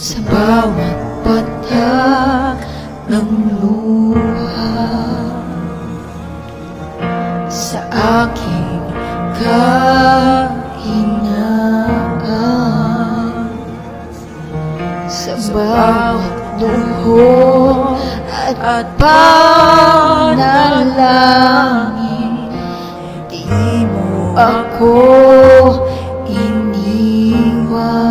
sa bawat patak ng luha, sa aking kahinaan, sa bawat duho at panalangin. Di mo ako iniwan,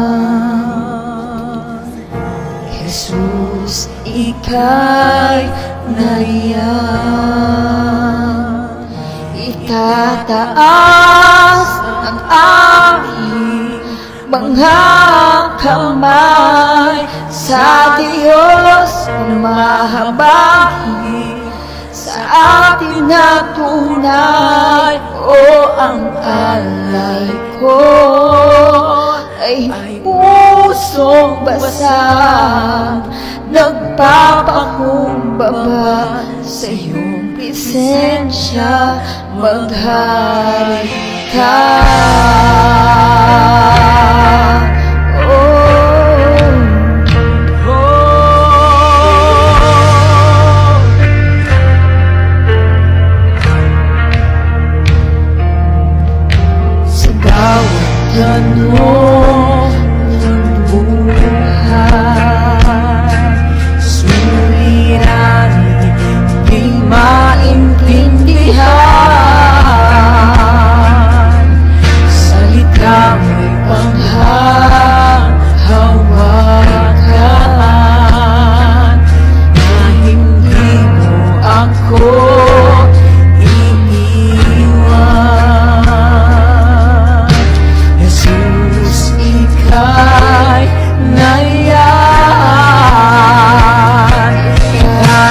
Jesus, ika'y nariyan. Itataas ang aking mga kamay sa Diyos na mahabagin, sa ating natunay. O ang alay ko ay pusong basag, nagpapakumbaba sa iyong presensya. Maghari ka. Tanong ng buhay, suliranin di maintindihan. Salita mo'y panghahawakan, na hindi mo ako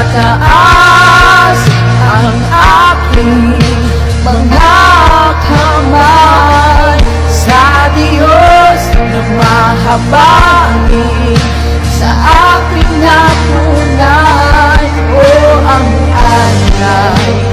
taas ang aking mga kamay sa Diyos na mahabagin, sa aking natunay. O ang alay